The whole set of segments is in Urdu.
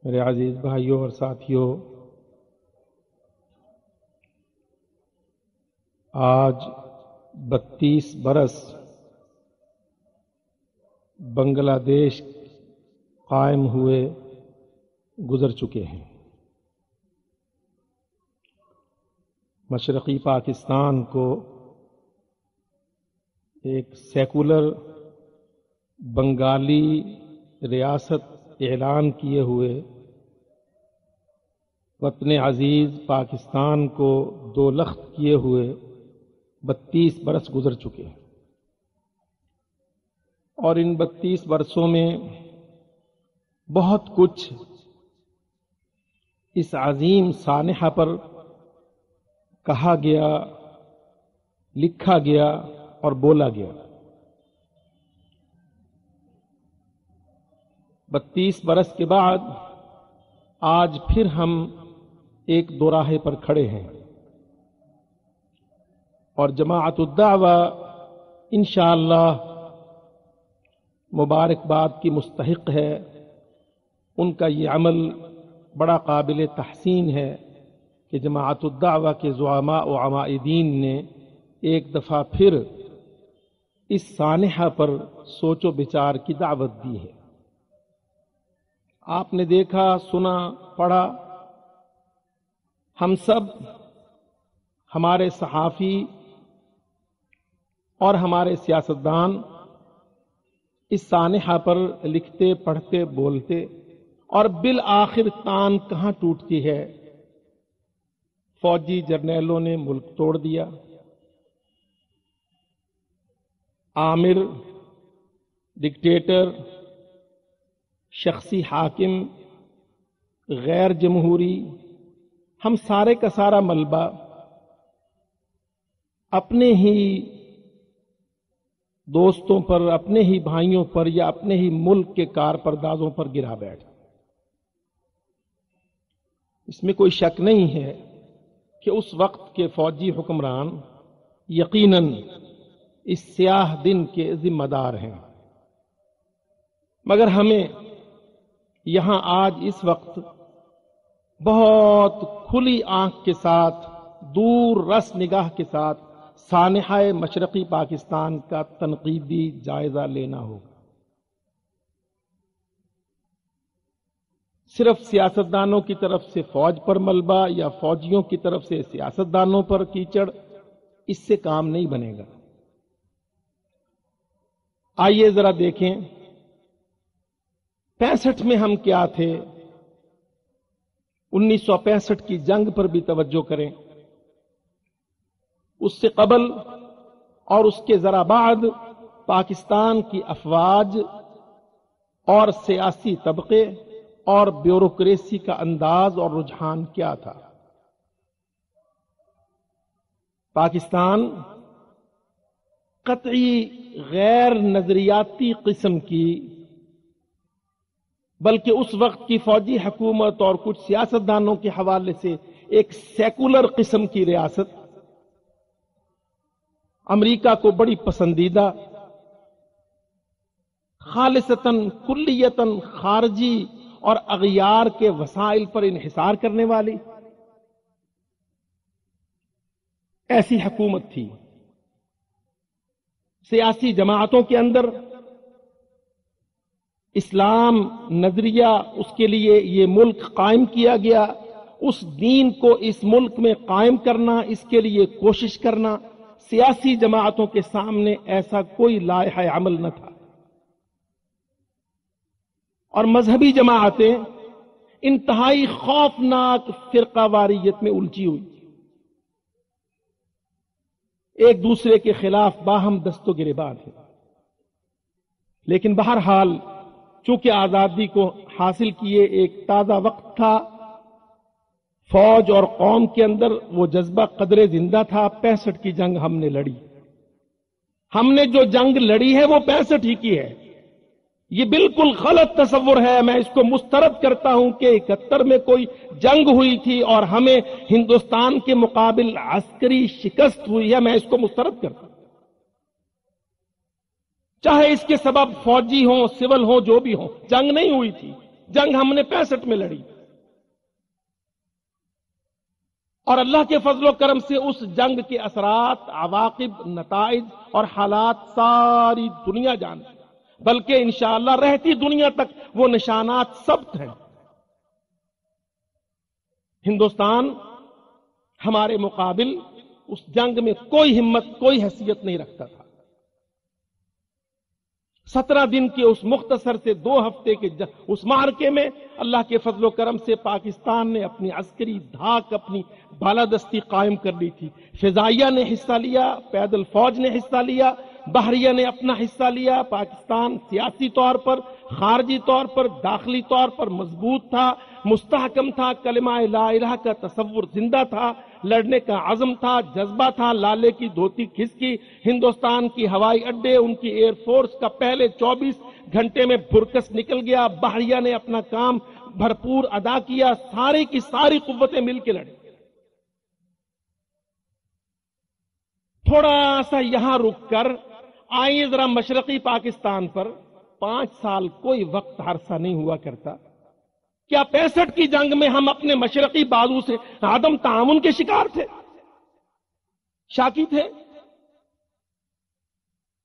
میرے عزیز بھائیوں اور ساتھیوں، آج 32 برس بنگلہ دیش قائم ہوئے گزر چکے ہیں۔ مشرقی پاکستان کو ایک سیکولر بنگالی ریاست اعلان کیے ہوئے وطن عزیز پاکستان کو دو لخت کیے ہوئے 32 برس گزر چکے ہیں، اور ان 32 برسوں میں بہت کچھ اس عظیم سانحہ پر کہا گیا، لکھا گیا اور بولا گیا۔ 32 برس کے بعد آج پھر ہم ایک دوراہے پر کھڑے ہیں، اور جماعت الدعوہ انشاءاللہ مبارکباد کی مستحق ہے۔ ان کا یہ عمل بڑا قابل تحسین ہے کہ جماعت الدعوہ کے زعماء و عمائدین نے ایک دفعہ پھر اس سانحہ پر سوچ و بچار کی دعوت دی ہے۔ آپ نے دیکھا، سنا، پڑھا، ہم سب، ہمارے صحافی اور ہمارے سیاستدان اس سانحہ پر لکھتے، پڑھتے، بولتے، اور بالآخر تان کہاں ٹوٹتی ہے؟ فوجی جرنیلوں نے ملک توڑ دیا، آمر، ڈکٹیٹر، شخصی حاکم، غیر جمہوری، ہم سارے کا سارا ملبہ اپنے ہی دوستوں پر، اپنے ہی بھائیوں پر یا اپنے ہی ملک کے کارپردازوں پر گرا بیٹھا۔ اس میں کوئی شک نہیں ہے کہ اس وقت کے فوجی حکمران یقیناً اس سیاہ دن کے ذمہ دار ہیں، مگر ہمیں یہاں آج اس وقت بہت کھلی آنکھ کے ساتھ، دور رس نگاہ کے ساتھ سانحہ مشرقی پاکستان کا تنقیدی جائزہ لینا ہوگا۔ صرف سیاستدانوں کی طرف سے فوج پر ملبہ یا فوجیوں کی طرف سے سیاستدانوں پر کیچڑ، اس سے کام نہیں بنے گا۔ آئیے ذرا دیکھیں 65 میں ہم کیا تھے، 1965 کی جنگ پر بھی توجہ کریں، اس سے قبل اور اس کے ذرا بعد پاکستان کی افواج اور سیاسی طبقے اور بیوروکریسی کا انداز اور رجحان کیا تھا۔ پاکستان قطعی غیر نظریاتی قسم کی، بلکہ اس وقت کی فوجی حکومت اور کچھ سیاستدانوں کے حوالے سے ایک سیکولر قسم کی ریاست، امریکہ کو بڑی پسندیدہ، خالصتاً کلیتاً خارجی اور اغیار کے وسائل پر انحصار کرنے والی ایسی حکومت تھی۔ سیاسی جماعتوں کے اندر اسلام نظریہ، اس کے لیے یہ ملک قائم کیا گیا، اس دین کو اس ملک میں قائم کرنا، اس کے لیے کوشش کرنا، سیاسی جماعتوں کے سامنے ایسا کوئی لائحہ عمل نہ تھا۔ اور مذہبی جماعتیں انتہائی خوفناک فرقہ واریت میں الجھی ہوئی، ایک دوسرے کے خلاف باہم دست و گریبان ہے۔ لیکن بہرحال چونکہ آزادی کو حاصل کیے ایک تازہ وقت تھا، فوج اور قوم کے اندر وہ جذبہ قدرے زندہ تھا۔ 65 کی جنگ ہم نے لڑی، ہم نے جو جنگ لڑی ہے وہ 65 ہی کی ہے۔ یہ بالکل غلط تصور ہے، میں اس کو مسترد کرتا ہوں کہ 71 میں کوئی جنگ ہوئی تھی اور ہمیں ہندوستان کے مقابل عسکری شکست ہوئی ہے، میں اس کو مسترد کرتا ہوں۔ چاہے اس کے سبب فوجی ہوں، سول ہوں، جو بھی ہوں، جنگ نہیں ہوئی تھی، جنگ ہم نے 65 میں لڑی، اور اللہ کے فضل و کرم سے اس جنگ کے اثرات، عواقب، نتائج اور حالات ساری دنیا جانتی، بلکہ انشاءاللہ رہتی دنیا تک وہ نشانات ثبت ہیں۔ ہندوستان ہمارے مقابل اس جنگ میں کوئی ہمت، کوئی حیثیت نہیں رکھتا تھا۔ 17 دن کے اس مختصر سے 2 ہفتے کے اس معرکے میں اللہ کے فضل و کرم سے پاکستان نے اپنی عسکری دھاک، اپنی بالادستی قائم کر لی تھی۔ فضائیہ نے حصہ لیا، پیدل فوج نے حصہ لیا، بحریہ نے اپنا حصہ لیا۔ پاکستان سیاسی طور پر، خارجی طور پر، داخلی طور پر مضبوط تھا، مستحکم تھا، کلمہ لا الہ کا تصور زندہ تھا، لڑنے کا عزم تھا، جذبہ تھا، لالے کی دھوتی کھسکی۔ ہندوستان کی ہوائی اڈے، ان کی ایئر فورس کا پہلے 24 گھنٹے میں بھرکس نکل گیا۔ بحریہ نے اپنا کام بھرپور ادا کیا، ساری کی ساری قوتیں مل کے لڑی۔ تھوڑا سا یہاں رک کر آئیے ذرا مشرقی پاکستان پر۔ 5 سال کوئی وقت عرصہ نہیں ہوا کرتا، کیا 65 کی جنگ میں ہم اپنے مشرقی بازو سے عدم تعاون کے شکار تھے، شاکی تھے؟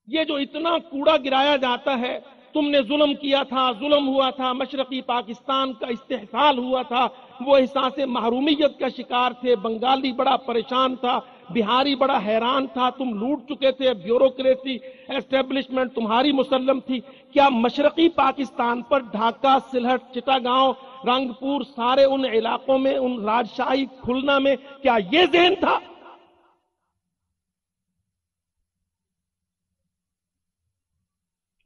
یہ جو اتنا کوڑا گرایا جاتا ہے، تم نے ظلم کیا تھا، ظلم ہوا تھا، مشرقی پاکستان کا استحصال ہوا تھا، وہ احساس محرومیت کا شکار تھے، بنگالی بڑا پریشان تھا، بہاری بڑا حیران تھا، تم لوٹ چکے تھے، بیوروکریسی اسٹیبلشمنٹ تمہاری مسلم تھی۔ کیا مشرقی پاکستان پر ڈھاکہ، سلہٹ، چٹاگاؤں، رنگپور، سارے ان علاقوں میں، ان راجشاہی کھلنا میں کیا یہ ذہن تھا؟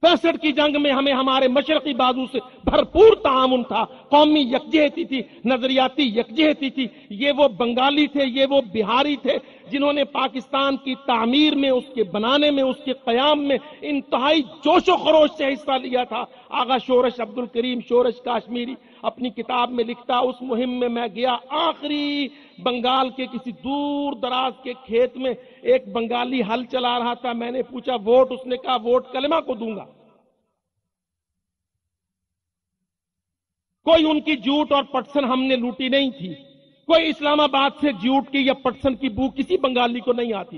پینسٹھ کی جنگ میں ہمیں ہمارے مشرقی بازو سے بھرپور تعاون تھا، قومی یکجہتی تھی، نظریاتی یکجہتی تھی۔ یہ وہ بنگالی تھے، یہ وہ بہاری تھے جنہوں نے پاکستان کی تعمیر میں، اس کے بنانے میں، اس کے قیام میں انتہائی جوش و خروش سے حصہ لیا تھا۔ آغا شورش عبد الکریم شورش کاشمیری اپنی کتاب میں لکھتا، اس مہم میں میں گیا، آخری بنگال کے کسی دور دراز کے کھیت میں ایک بنگالی ہل چلا رہا تھا، میں نے پوچھا ووٹ، اس نے کہا ووٹ کلمہ کو دوں گا۔ کوئی ان کی جھوٹ اور پٹسن ہم نے لوٹی نہیں تھی، کوئی اسلام آباد سے جھوٹ کی یا پٹسن کی بو کسی بنگالی کو نہیں آتی۔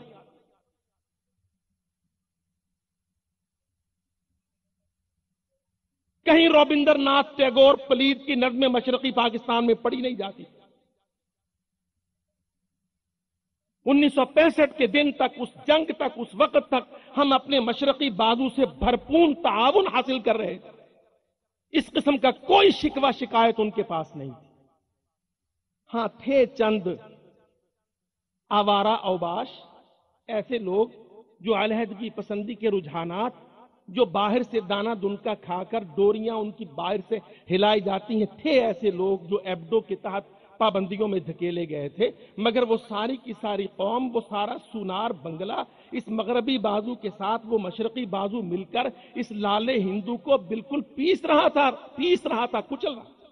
کہیں روبندر ناتھ ٹیگور پلید کی نظمیں مشرقی پاکستان میں پڑھی نہیں جاتی۔ 1965 کے دن تک، اس جنگ تک، اس وقت تک ہم اپنے مشرقی بازو سے بھرپور تعاون حاصل کر رہے تھے۔ اس قسم کا کوئی شکوہ شکایت ان کے پاس نہیں تھی۔ ہاں تھے چند آوارہ اوباش، ایسے لوگ جو علیحدگی پسندی کے رجحانات، جو باہر سے دانہ دنکا کھا کر ڈوریاں ان کی باہر سے ہلائی جاتی ہیں، تھے ایسے لوگ جو ایبڈو کے تحت پابندیوں میں دھکیلے گئے تھے، مگر وہ ساری کی ساری قوم، وہ سارا سونار بنگلہ، اس مغربی بازو کے ساتھ وہ مشرقی بازو مل کر اس لالے ہندو کو بالکل پیس رہا تھا، کچل رہا تھا۔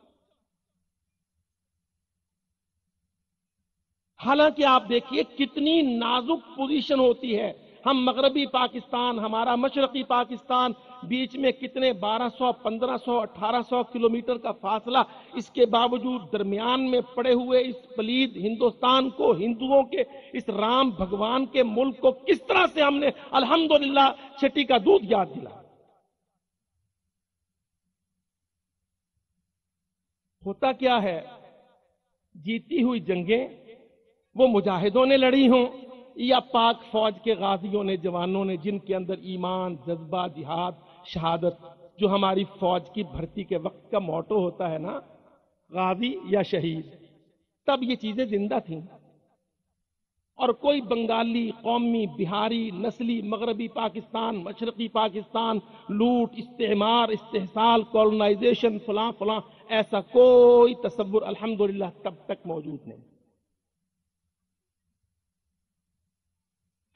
حالانکہ آپ دیکھیے کتنی نازک پوزیشن ہوتی ہے۔ ہم مغربی پاکستان، ہمارا مشرقی پاکستان، بیچ میں کتنے 1200، 1500، 1800 کلومیٹر کا فاصلہ، اس کے باوجود درمیان میں پڑے ہوئے اس پلید ہندوستان کو، ہندوؤں کے اس رام بھگوان کے ملک کو کس طرح سے ہم نے الحمدللہ چھٹی کا دودھ یاد دلا۔ ہوتا کیا ہے، جیتی ہوئی جنگیں وہ مجاہدوں نے لڑی ہوں یا پاک فوج کے غازیوں نے، جوانوں نے، جن کے اندر ایمان، جذبہ، جہاد، شہادت، جو ہماری فوج کی بھرتی کے وقت کا موٹو ہوتا ہے نا، غازی یا شہید، تب یہ چیزیں زندہ تھیں۔ اور کوئی بنگالی، قومی، بہاری، نسلی، مغربی پاکستان، مشرقی پاکستان، لوٹ، استعمار، استحصال، کولونائزیشن، فلاں فلاں، ایسا کوئی تصور الحمدللہ تب تک موجود نہیں۔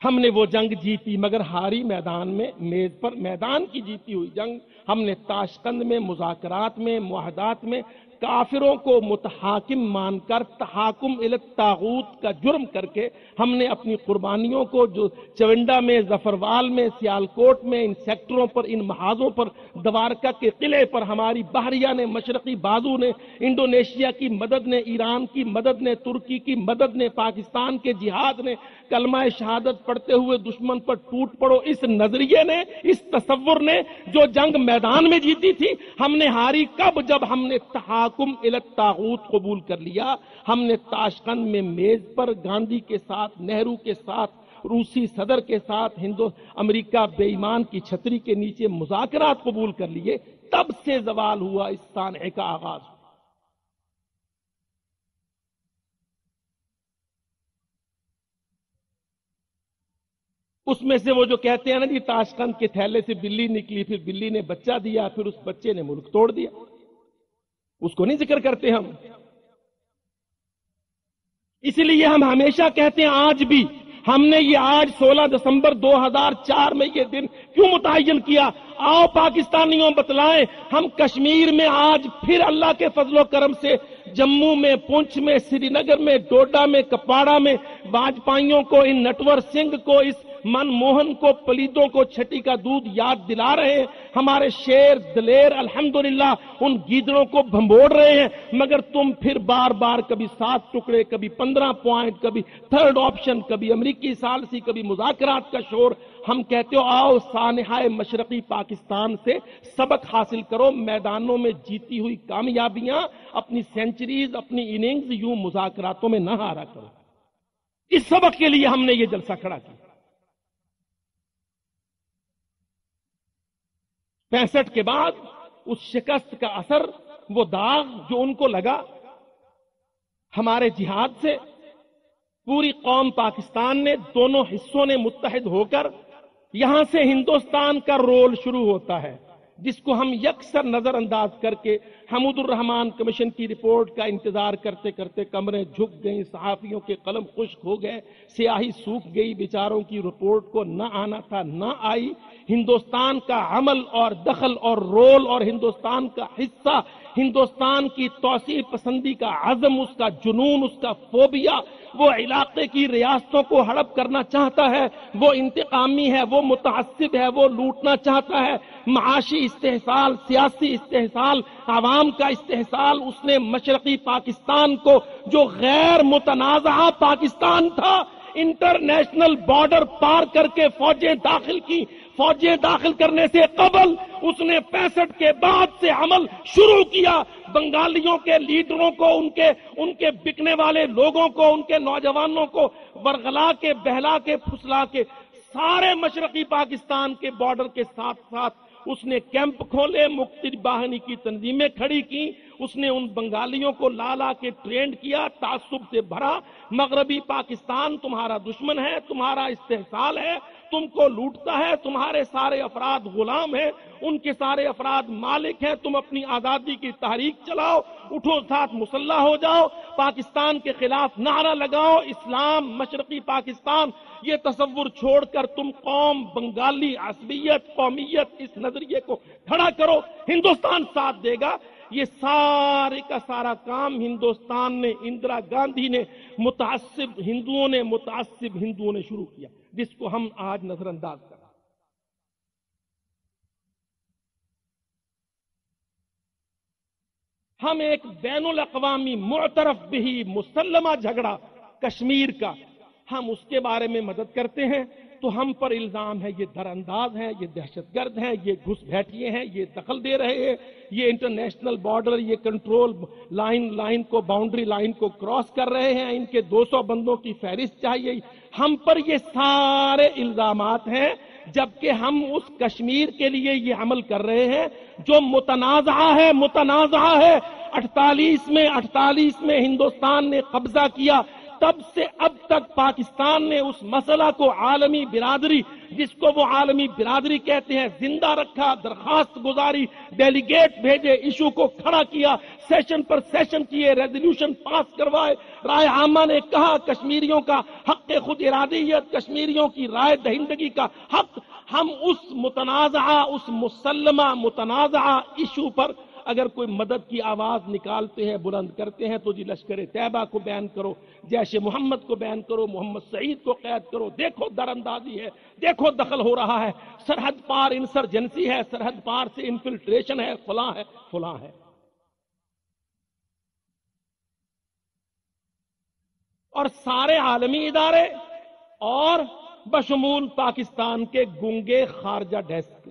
ہم نے وہ جنگ جیتی، مگر ہاری میدان میں، میز پر، میدان کی جیتی ہوئی جنگ ہم نے تاشقند میں، مذاکرات میں، معاہدات میں کافروں کو متحاکم مان کر تحاکم الی الطاغوت کا جرم کر کے ہم نے اپنی قربانیوں کو جو چونڈا میں، ظفروال میں، سیالکوٹ میں، ان سیکٹروں پر، ان محاذوں پر، دوارکا کے قلعے پر ہماری بحریہ نے، مشرقی بازو نے، انڈونیشیا کی مدد نے، ایران کی مدد نے، ترکی کی مدد نے، پاکستان کے جہاد نے، کلمہ شہادت پڑھتے ہوئے دشمن پر ٹوٹ پڑو اس نظریے نے، اس تصور نے جو جنگ میدان میں جیتی تھی، ہم نے ہاری کب؟ جب ہم نے تحاکم الی الطاغوت قبول کر لیا۔ ہم نے تاشقند میں میز پر گاندھی کے ساتھ، نہرو کے ساتھ، روسی صدر کے ساتھ، امریکہ بے ایمان کی چھتری کے نیچے مذاکرات قبول کر لیے، تب سے زوال ہوا، اس سانحے کا آغاز ہوا۔ اس میں سے وہ جو کہتے ہیں نا جی تاشقند کے تھیلے سے بلی نکلی، پھر بلی نے بچہ دیا، پھر اس بچے نے ملک توڑ دیا، اس کو نہیں ذکر کرتے ہم۔ اس لیے ہم ہمیشہ کہتے ہیں، آج بھی ہم نے یہ آج 16 دسمبر 2004 میں یہ دن کیوں متعین کیا؟ آؤ پاکستانیوں بتلائیں، ہم کشمیر میں آج پھر اللہ کے فضل و کرم سے جموں میں، پونچھ میں، سری نگر میں، ڈوڈا میں، کپواڑہ میں واجپائیوں کو، ان نٹور سنگھ کو، اس من موہن کو، پلیتوں کو چھٹی کا دودھ یاد دلا رہے ہیں۔ ہمارے شیر دلیر الحمدللہ ان گیدڑوں کو بھمبوڑ رہے ہیں، مگر تم پھر بار بار کبھی 7 ٹکڑے، کبھی 15 پوائنٹ، کبھی تھرڈ آپشن، کبھی امریکی ثالثی، کبھی مذاکرات کا شور۔ ہم کہتے ہو آؤ سانحہ مشرقی پاکستان سے سبق حاصل کرو، میدانوں میں جیتی ہوئی کامیابیاں، اپنی سینچریز، اپنی اننگز یوں مذاکراتوں میں نہ ہارا کرو۔ اس سبق کے لیے ہم نے یہ جلسہ کھڑا کیا۔ 65 کے بعد اس شکست کا اثر، وہ داغ جو ان کو لگا ہمارے جہاد سے، پوری قوم پاکستان نے، دونوں حصوں نے متحد ہو کر، یہاں سے ہندوستان کا رول شروع ہوتا ہے، جس کو ہم یکسر نظر انداز کر کے حمود الرحمان کمیشن کی رپورٹ کا انتظار کرتے کرتے کمریں جھک گئیں، صحافیوں کے قلم خشک ہو گئے، سیاہی سوکھ گئی، بیچاروں کی رپورٹ کو نہ آنا تھا، نہ آئی۔ ہندوستان کا عمل اور دخل اور رول اور ہندوستان کا حصہ، ہندوستان کی توسیع پسندی کا عزم، اس کا جنون، اس کا فوبیا، وہ علاقے کی ریاستوں کو ہڑپ کرنا چاہتا ہے، وہ انتقامی ہے، وہ متعصب ہے، وہ لوٹنا چاہتا ہے، معاشی استحصال، سیاسی استحصال، عوام کا استحصال۔ اس نے مشرقی پاکستان کو، جو غیر متنازعہ پاکستان تھا، انٹرنیشنل بارڈر پار کر کے فوجیں داخل کی۔ فوجیں داخل کرنے سے قبل اس نے 65 کے بعد سے عمل شروع کیا، بنگالیوں کے لیڈروں کو، ان کے بکنے والے لوگوں کو، ان کے نوجوانوں کو ورغلا کے، بہلا کے، پھسلا کے، سارے مشرقی پاکستان کے بارڈر کے ساتھ ساتھ اس نے کیمپ کھولے، مختلف باہنی کی تنظیمیں کھڑی کی، اس نے ان بنگالیوں کو لا لا کے ٹرینڈ کیا، تعصب سے بھرا۔ مغربی پاکستان تمہارا دشمن ہے، تمہارا استحصال ہے، تم کو لوٹتا ہے، تمہارے سارے افراد غلام ہیں، ان کے سارے افراد مالک ہیں، تم اپنی آزادی کی تحریک چلاؤ، اٹھو ساتھ مسلح ہو جاؤ، پاکستان کے خلاف نعرہ لگاؤ، اسلام، مشرقی پاکستان۔ یہ تصور چھوڑ کر تم قوم، بنگالی، عصبیت، قومیت، اس نظریے کو کھڑا کرو، ہندوستان ساتھ دے گا۔ یہ سارے کا سارا کام ہندوستان نے، اندرا گاندھی نے، متعصب ہندوؤں نے شروع کیا، جس کو ہم آج نظر انداز کر رہے ہیں۔ ہم ایک بین الاقوامی معترف بھی مسلمہ جھگڑا کشمیر کا، ہم اس کے بارے میں مدد کرتے ہیں تو ہم پر الزام ہے یہ در انداز ہیں، یہ دہشت گرد ہیں، یہ گھس بیٹھیے ہیں، یہ دخل دے رہے ہیں، یہ انٹرنیشنل بارڈر، یہ کنٹرول لائن کو، باؤنڈری لائن کو کراس کر رہے ہیں، ان کے 200 بندوں کی فہرست چاہیے۔ ہم پر یہ سارے الزامات ہیں، جبکہ ہم اس کشمیر کے لیے یہ عمل کر رہے ہیں جو متنازعہ ہے۔ 48 میں ہندوستان نے قبضہ کیا، تب سے اب تک پاکستان نے اس مسئلہ کو عالمی برادری، جس کو وہ عالمی برادری کہتے ہیں، زندہ رکھا، درخواست گزاری، ڈیلیگیٹ بھیجے، ایشو کو کھڑا کیا، سیشن پر سیشن کیے، ریزولوشن پاس کروائے، رائے عامہ نے کہا کشمیریوں کا حق خود ارادیت، کشمیریوں کی رائے دہندگی کا حق۔ ہم اس متنازعہ، اس مسلمہ متنازعہ ایشو پر اگر کوئی مدد کی آواز نکالتے ہیں، بلند کرتے ہیں تو جی لشکر طیبہ کو بیان کرو، جیش محمد کو بیان کرو، محمد سعید کو قید کرو، دیکھو در اندازی ہے، دیکھو دخل ہو رہا ہے، سرحد پار انسرجنسی ہے، سرحد پار سے انفلٹریشن ہے، فلاں ہے فلاں ہے۔ اور سارے عالمی ادارے اور بشمول پاکستان کے گونگے خارجہ ڈیسک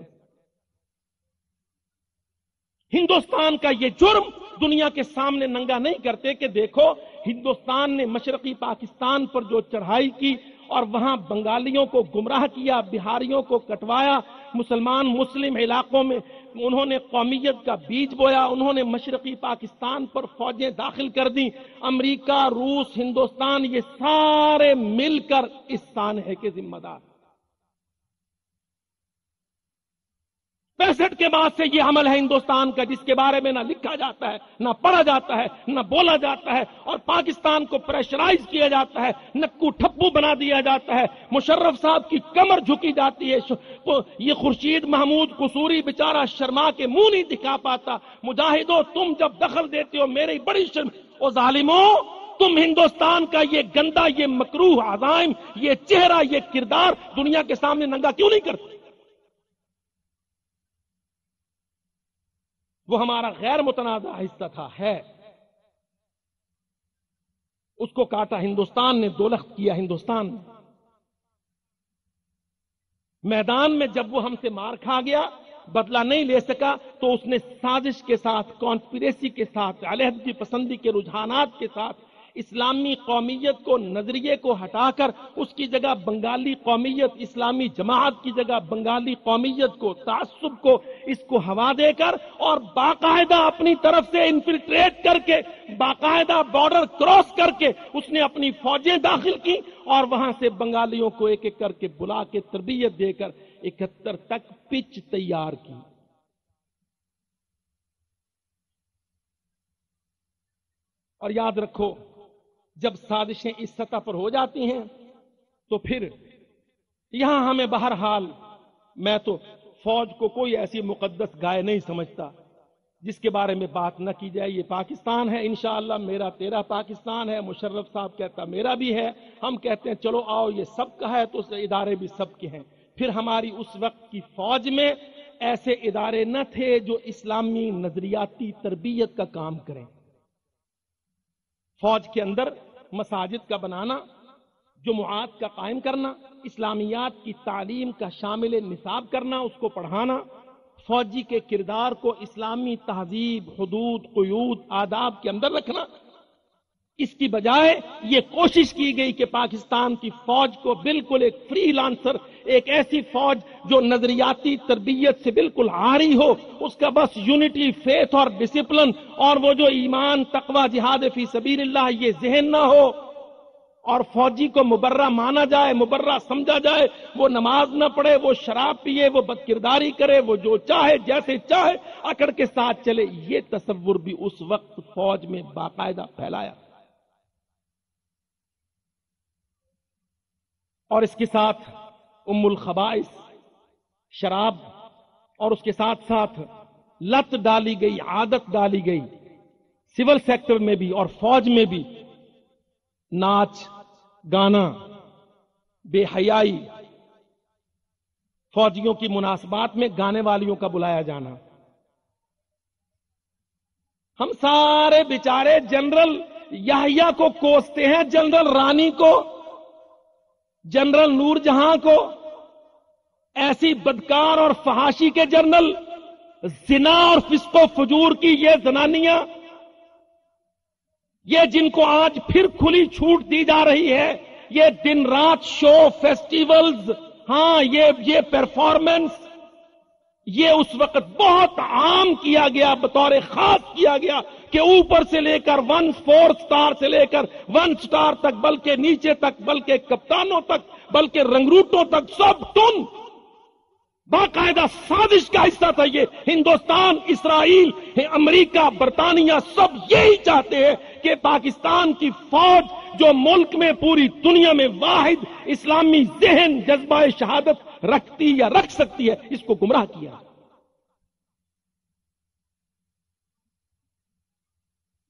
ہندوستان کا یہ جرم دنیا کے سامنے ننگا نہیں کرتے کہ دیکھو ہندوستان نے مشرقی پاکستان پر جو چڑھائی کی اور وہاں بنگالیوں کو گمراہ کیا، بہاریوں کو کٹوایا، مسلم علاقوں میں انہوں نے قومیت کا بیج بویا، انہوں نے مشرقی پاکستان پر فوجیں داخل کر دیں۔ امریکہ، روس، ہندوستان یہ سارے مل کر اس سانحے کے ذمہ دار۔ 65 کے بعد سے یہ عمل ہے ہندوستان کا، جس کے بارے میں نہ لکھا جاتا ہے، نہ پڑھا جاتا ہے، نہ بولا جاتا ہے، اور پاکستان کو پریشرائز کیا جاتا ہے، نکو ٹھپو بنا دیا جاتا ہے، مشرف صاحب کی کمر جھکی جاتی ہے۔ یہ خورشید محمود قصوری بیچارہ شرما کے منہ نہیں دکھا پاتا۔ مجاہدوں تم جب دخل دیتے ہو میری بڑی شرم، او ظالموں تم ہندوستان کا یہ گندا، یہ مکروہ عزائم، یہ چہرہ، یہ کردار دنیا کے سامنے ننگا کیوں نہیں کرتے؟ وہ ہمارا غیر متنازع حصہ تھا، ہے، اس کو کاٹا ہندوستان نے، دو لخت کیا ہندوستان نے۔ میدان میں جب وہ ہم سے مار کھا گیا، بدلہ نہیں لے سکا، تو اس نے سازش کے ساتھ، کانسپریسی کے ساتھ، علیحدگی پسندی کے رجحانات کے ساتھ اسلامی قومیت کو، نظریے کو ہٹا کر اس کی جگہ بنگالی قومیت، اسلامی جماعت کی جگہ بنگالی قومیت کو، تعصب کو، اس کو ہوا دے کر اور باقاعدہ اپنی طرف سے انفلٹریٹ کر کے، باقاعدہ بارڈر کراس کر کے اس نے اپنی فوجیں داخل کی اور وہاں سے بنگالیوں کو ایک ایک کر کے بلا کے تربیت دے کر 71 تک پچ تیار کی۔ اور یاد رکھو، جب سازشیں اس سطح پر ہو جاتی ہیں تو پھر یہاں ہمیں بہرحال، میں تو فوج کو کوئی ایسی مقدس گائے نہیں سمجھتا جس کے بارے میں بات نہ کی جائے۔ یہ پاکستان ہے، انشاءاللہ میرا تیرا پاکستان ہے، مشرف صاحب کہتا میرا بھی ہے، ہم کہتے ہیں چلو آؤ یہ سب کا ہے، تو اس ادارے بھی سب کے ہیں۔ پھر ہماری اس وقت کی فوج میں ایسے ادارے نہ تھے جو اسلامی نظریاتی تربیت کا کام کریں۔ فوج کے اندر مساجد کا بنانا، جمعات کا قائم کرنا، اسلامیات کی تعلیم کا شامل نصاب کرنا، اس کو پڑھانا، فوجی کے کردار کو اسلامی تہذیب، حدود، قیود، آداب کے اندر رکھنا، اس کی بجائے یہ کوشش کی گئی کہ پاکستان کی فوج کو بالکل ایک فری لانسر، ایک ایسی فوج جو نظریاتی تربیت سے بالکل عاری ہو، اس کا بس یونٹی، فیتھ اور ڈسپلن اور وہ جو ایمان، تقوی، جہاد فی سبیل اللہ یہ ذہن نہ ہو، اور فوجی کو مبرہ مانا جائے، مبرہ سمجھا جائے، وہ نماز نہ پڑھے، وہ شراب پیے، وہ بدکرداری کرے، وہ جو چاہے جیسے چاہے اکڑ کے ساتھ چلے۔ یہ تصور بھی اس وقت فوج میں باقاعدہ پھیلایا، اور اس کے ساتھ ام الخبائث شراب، اور اس کے ساتھ ساتھ لت ڈالی گئی، عادت ڈالی گئی سول سیکٹر میں بھی اور فوج میں بھی، ناچ گانا، بے حیائی، فوجیوں کی مناسبات میں گانے والیوں کا بلایا جانا۔ ہم سارے بیچارے جنرل یحییٰ کو کوستے ہیں، جنرل رانی کو، جنرل نور جہاں کو، ایسی بدکار اور فحاشی کے جنرل، زنا اور فسق و فجور کی یہ زنانیاں، یہ جن کو آج پھر کھلی چھوٹ دی جا رہی ہے، یہ دن رات شو، فیسٹیولز، ہاں یہ پرفارمنس، یہ اس وقت بہت عام کیا گیا، بطور خاص کیا گیا کہ اوپر سے لے کر 1-4 سٹار سے لے کر 1 سٹار تک، بلکہ نیچے تک، بلکہ کپتانوں تک، بلکہ رنگروٹوں تک، سب تم باقاعدہ سازش کا حصہ تھا۔ یہ ہندوستان، اسرائیل، امریکہ، برطانیہ سب یہی چاہتے ہیں کہ پاکستان کی فوج جو ملک میں، پوری دنیا میں واحد اسلامی ذہن، جذبہ شہادت رکھتی یا رکھ سکتی ہے، اس کو گمراہ کیا۔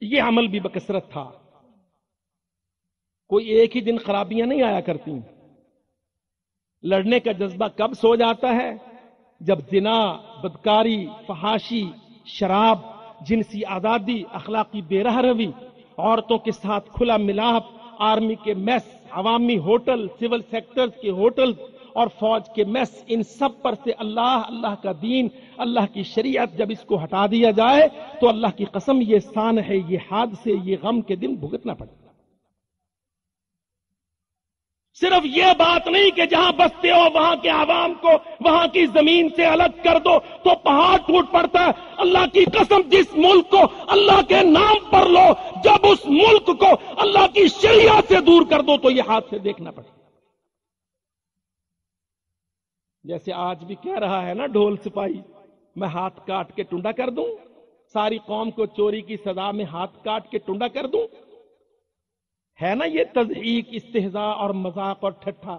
یہ عمل بھی بکثرت تھا. کوئی ایک ہی دن خرابیاں نہیں آیا کرتی. لڑنے کا جذبہ کب سو جاتا ہے؟ جب زنا، بدکاری، فحاشی، شراب، جنسی آزادی، اخلاقی بے رہ روی، عورتوں کے ساتھ کھلا ملاپ، آرمی کے میس، عوامی ہوٹل، سول سیکٹر کے ہوٹل اور فوج کے میس، ان سب پر سے اللہ کا دین، اللہ کی شریعت جب اس کو ہٹا دیا جائے تو اللہ کی قسم یہ سان ہے، یہ حادثے، یہ غم کے دن بھگتنا پڑے. صرف یہ بات نہیں کہ جہاں بستے ہو وہاں کے عوام کو وہاں کی زمین سے الگ کر دو تو پہاڑ ٹوٹ پڑتا ہے. اللہ کی قسم جس ملک کو اللہ کے نام پر لو، جب اس ملک کو اللہ کی شریعت سے دور کر دو تو یہ ہاتھ سے دیکھنا پڑتا. جیسے آج بھی کہہ رہا ہے نا ڈھول سپاہی، میں ہاتھ کاٹ کے ٹنڈا کر دوں، ساری قوم کو چوری کی سزا میں ہاتھ کاٹ کے ٹنڈا کر دوں. ہے نا یہ تضحیک، استہزاء اور مذاق اور ٹھٹھا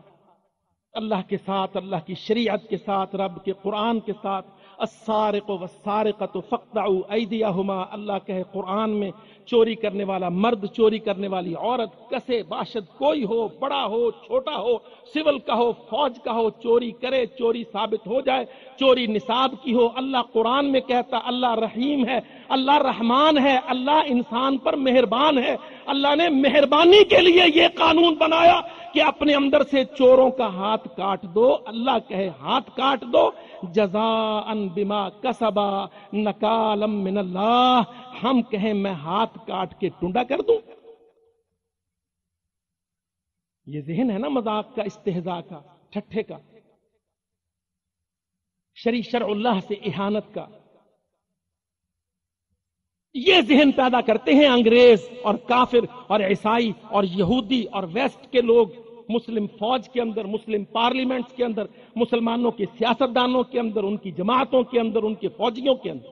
اللہ کے ساتھ، اللہ کی شریعت کے ساتھ، رب کے قرآن کے ساتھ. السارق والسارقۃ فاقطعوا ایدیہما، اللہ کہے قرآن میں چوری کرنے والا مرد، چوری کرنے والی عورت، کسے باشد کوئی ہو، بڑا ہو چھوٹا ہو، سول کا ہو فوج کا ہو، چوری کرے، چوری ثابت ہو جائے، چوری نصاب کی ہو. اللہ قرآن میں کہتا اللہ رحیم ہے، اللہ رحمان ہے، اللہ انسان پر مہربان ہے. اللہ نے مہربانی کے لیے یہ قانون بنایا کہ اپنے اندر سے چوروں کا ہاتھ کاٹ دو. اللہ کہے ہاتھ کاٹ دو، جزاء بما کسبا نکالا من اللہ. ہم کہیں میں ہاتھ کاٹ کے ٹنڈا کر دوں. یہ ذہن ہے نا مذاق کا، استہزاء کا، ٹھٹھے کا، شرع اللہ سے اہانت کا. یہ ذہن پیدا کرتے ہیں انگریز اور کافر اور عیسائی اور یہودی اور ویسٹ کے لوگ، مسلم فوج کے اندر، مسلم پارلیمنٹس کے اندر، مسلمانوں کے سیاستدانوں کے اندر، ان کی جماعتوں کے اندر، ان کے فوجیوں کے اندر.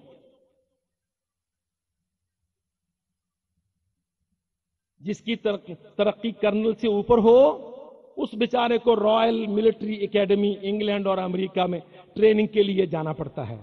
جس کی ترقی کرنل سے اوپر ہو اس بیچارے کو رائل ملٹری اکیڈمی انگلینڈ اور امریکہ میں ٹریننگ کے لیے جانا پڑتا ہے.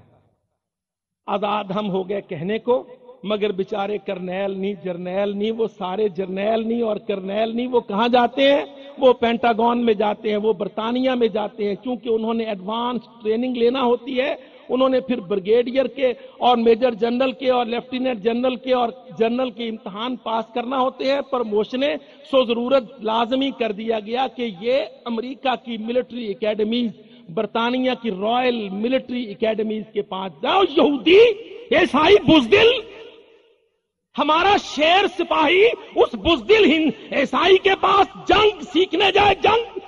آزاد ہم ہو گئے کہنے کو، مگر بیچارے کرنیل نہیں، جرنیل نہیں، وہ سارے جرنیل نہیں اور کرنیل نہیں. وہ کہاں جاتے ہیں؟ وہ پینٹاگون میں جاتے ہیں، وہ برطانیہ میں جاتے ہیں، کیونکہ انہوں نے ایڈوانس ٹریننگ لینا ہوتی ہے. انہوں نے پھر بریگیڈیئر کے اور میجر جنرل کے اور لیفٹیننٹ جنرل کے اور جنرل کے امتحان پاس کرنا ہوتے ہیں، پروموشنیں. سو ضرورت لازمی کر دیا گیا کہ یہ امریکہ کی ملٹری اکیڈمیز، برطانیہ کی رائل ملٹری اکیڈمیز کے پاس جاؤ. یہودی، عیسائی، بزدل، ہمارا شیر سپاہی اس بزدل عیسائی کے پاس جنگ سیکھنے جائے. جنگ،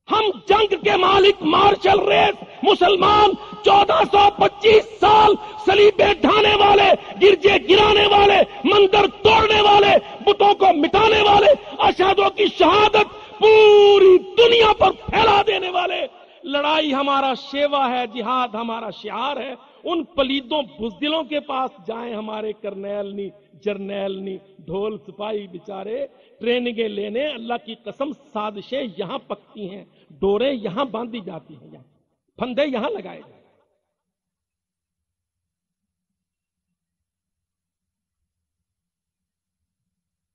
ہم جنگ کے مالک، مارشل ریس، مسلمان 1425 سال صلیبیں ڈھانے والے، گرجے گرانے والے، مندر توڑنے والے، بتوں کو مٹانے والے، اشہادوں کی شہادت پوری دنیا پر پھیلا دینے والے. لڑائی ہمارا شیوا ہے، جہاد ہمارا شعار ہے. ان پلیدوں بزدلوں کے پاس جائیں ہمارے کرنیل نہیں، جرنیل نہیں، ڈھول سپاہی بیچارے ٹریننگیں لینے. اللہ کی قسم سازشیں یہاں پکتی ہیں، ڈوریں یہاں باندھی جاتی ہیں، یہاں پھندے یہاں لگائے جاتے ہیں.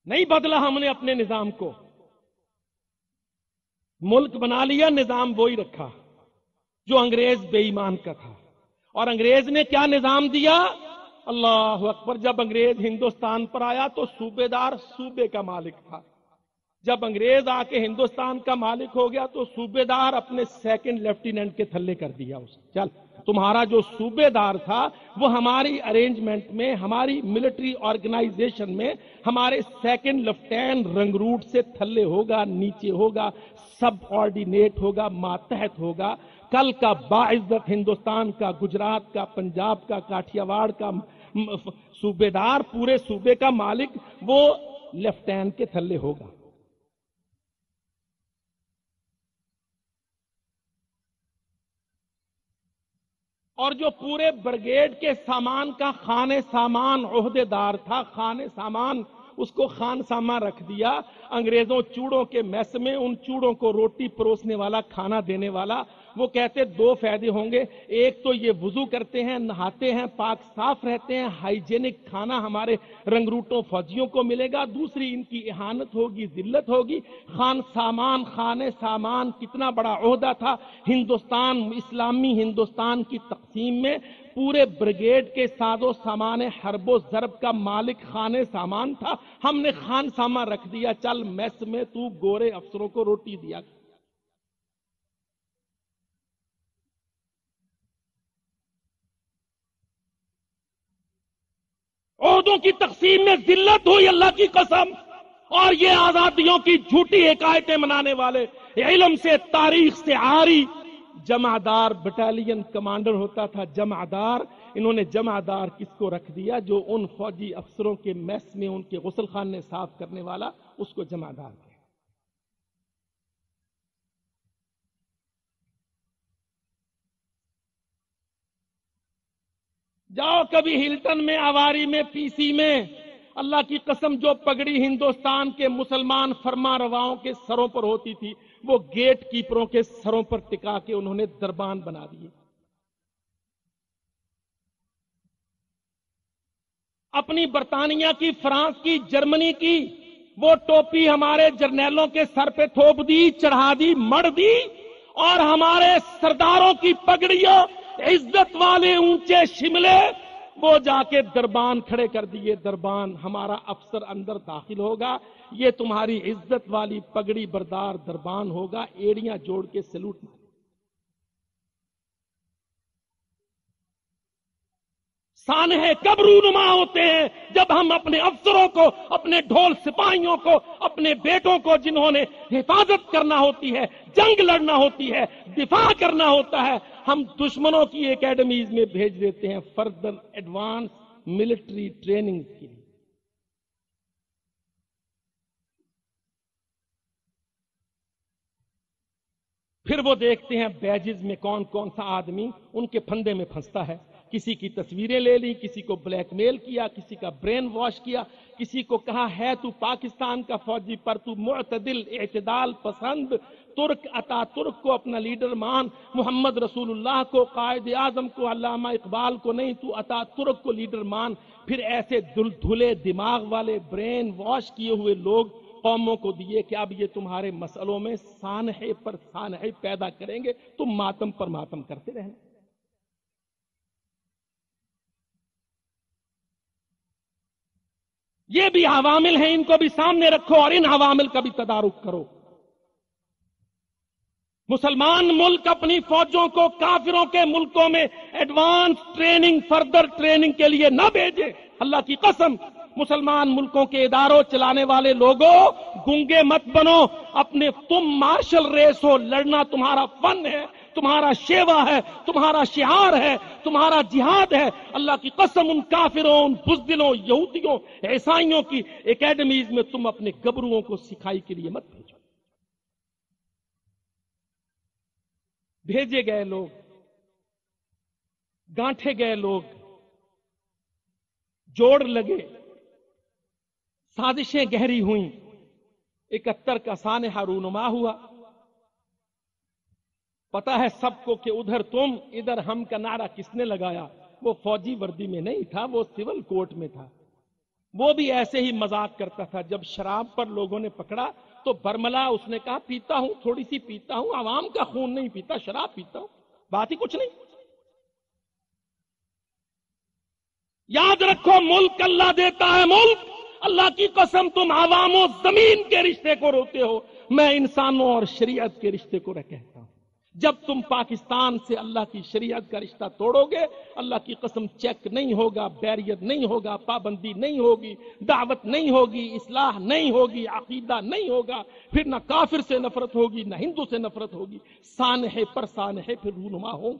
نہیں بدلا ہم نے اپنے نظام کو، ملک بنا لیا، نظام وہی رکھا جو انگریز بے ایمان کا تھا. اور انگریز نے کیا نظام دیا؟ اللہ اکبر. جب انگریز ہندوستان پر آیا تو صوبے دار صوبے کا مالک تھا. جب انگریز آ کے ہندوستان کا مالک ہو گیا تو صوبے دار اپنے سیکنڈ لیفٹیننٹ کے تھلے کر دیا اسے. چل تمہارا جو صوبے دار تھا وہ ہماری ارینجمنٹ میں، ہماری ملٹری آرگنائزیشن میں ہمارے سیکنڈ لیفٹیننٹ رنگروٹ سے تھلے ہوگا، نیچے ہوگا، سب آرڈینیٹ ہوگا، ماتحت ہوگا. کل کا باعزت ہندوستان کا، گجرات کا، پنجاب کا، کاٹھیاواڑ کا صوبے دار، پورے صوبے کا مالک، وہ لیفٹیننٹ کے تھلے ہوگا. اور جو پورے بریگیڈ کے سامان کا خانے سامان عہدے دار تھا، خانے سامان، اس کو خان سامان رکھ دیا انگریزوں چوڑوں کے میس میں. ان چوڑوں کو روٹی پروسنے والا، کھانا دینے والا وہ کہتے دو فائدے ہوں گے، ایک تو یہ وضو کرتے ہیں، نہاتے ہیں، پاک صاف رہتے ہیں، ہائیجینک کھانا ہمارے رنگروٹوں فوجیوں کو ملے گا، دوسری ان کی اہانت ہوگی، ذلت ہوگی۔ خانے سامان کتنا بڑا عہدہ تھا ہندوستان، اسلامی ہندوستان کی تقسیم میں پورے بریگیڈ کے ساز و سامان حرب و ضرب کا مالک خانے سامان تھا، ہم نے خان سامان رکھ دیا، چل میس میں تو گورے افسروں کو روٹی دیا۔ عہدوں کی تقسیم میں ذلت ہوئی اللہ کی قسم، اور یہ آزادیوں کی جھوٹی حکایتیں منانے والے، علم سے تاریخ سے عاری جمعدار بٹالین کمانڈر ہوتا تھا، جمعدار، انہوں نے جمعدار کس کو رکھ دیا؟ جو ان فوجی افسروں کے میس میں ان کے غسل خانے صاف کرنے والا، اس کو جمعدار کہا۔ جاؤ کبھی ہلٹن میں، آواری میں، پی سی میں، اللہ کی قسم جو پگڑی ہندوستان کے مسلمان فرما رواؤں کے سروں پر ہوتی تھی وہ گیٹ کیپروں کے سروں پر ٹکا کے انہوں نے دربان بنا دیے۔ اپنی برطانیہ کی، فرانس کی، جرمنی کی وہ ٹوپی ہمارے جرنیلوں کے سر پہ تھوپ دی، چڑھا دی، مڑ دی، اور ہمارے سرداروں کی پگڑیوں، عزت والے اونچے شملے، وہ جا کے دربان کھڑے کر دیے۔ دربان، ہمارا افسر اندر داخل ہوگا، یہ تمہاری عزت والی پگڑی بردار دربان ہوگا، ایڑیاں جوڑ کے سلوٹ مارے۔ سانحے کب رونما ہوتے ہیں؟ جب ہم اپنے افسروں کو، اپنے ڈھول سپاہیوں کو، اپنے بیٹوں کو جنہوں نے حفاظت کرنا ہوتی ہے، جنگ لڑنا ہوتی ہے، دفاع کرنا ہوتا ہے، ہم دشمنوں کی اکیڈمیز میں بھیج دیتے ہیں فردر ایڈوانس ملٹری ٹریننگ کے لیے۔ پھر وہ دیکھتے ہیں بیجز میں کون کون سا آدمی ان کے پھندے میں پھنستا ہے، کسی کی تصویریں لے لی، کسی کو بلیک میل کیا، کسی کا برین واش کیا، کسی کو کہا ہے تو پاکستان کا فوجی پر تو معتدل، اعتدال پسند، ترک، اتا ترک کو اپنا لیڈر مان، محمد رسول اللہ کو، قائد اعظم کو، علامہ اقبال کو نہیں، تو اتا ترک کو لیڈر مان۔ پھر ایسے دھلے دماغ والے برین واش کیے ہوئے لوگ قوموں کو دیے کہ اب یہ تمہارے مسئلوں میں سانحے پر سانحے پیدا کریں گے، تم ماتم پر ماتم کرتے رہنا۔ یہ بھی عوامل ہیں، ان کو بھی سامنے رکھو اور ان عوامل کا بھی تدارک کرو۔ مسلمان ملک اپنی فوجوں کو کافروں کے ملکوں میں ایڈوانس ٹریننگ، فردر ٹریننگ کے لیے نہ بھیجے۔ اللہ کی قسم، مسلمان ملکوں کے اداروں چلانے والے لوگوں، گنگے مت بنو، اپنے تم مارشل ریس ہو، لڑنا تمہارا فن ہے، تمہارا شیوا ہے، تمہارا شعار ہے، تمہارا جہاد ہے۔ اللہ کی قسم، ان کافروں، ان بزدلوں، یہودیوں، عیسائیوں کی اکیڈمیز میں تم اپنے گبروؤں کو سکھائی کے لیے مت بھیجو۔ بھیجے گئے لوگ، گانٹھے گئے لوگ، جوڑ لگے، سازشیں گہری ہوئیں، 71 کا سانحہ رونما ہوا۔ پتا ہے سب کو کہ ادھر تم، ادھر ہم کا نعرہ کس نے لگایا؟ وہ فوجی وردی میں نہیں تھا، وہ سول کوٹ میں تھا۔ وہ بھی ایسے ہی مذاق کرتا تھا۔ جب شراب پر لوگوں نے پکڑا تو برملا اس نے کہا پیتا ہوں، تھوڑی سی پیتا ہوں، عوام کا خون نہیں پیتا، شراب پیتا ہوں، بات ہی کچھ نہیں۔ یاد رکھو، ملک اللہ دیتا ہے، ملک اللہ کی قسم، تم عوام و زمین کے رشتے کو روتے ہو، میں انسانوں اور شریعت کے رشتے کو کہتا ہوں۔ جب تم پاکستان سے اللہ کی شریعت کا رشتہ توڑو گے، اللہ کی قسم چیک نہیں ہوگا، بیریئر نہیں ہوگا، پابندی نہیں ہوگی، دعوت نہیں ہوگی، اصلاح نہیں ہوگی، عقیدہ نہیں ہوگا، پھر نہ کافر سے نفرت ہوگی، نہ ہندو سے نفرت ہوگی، سانحے پر سانحے پھر رونما ہوں۔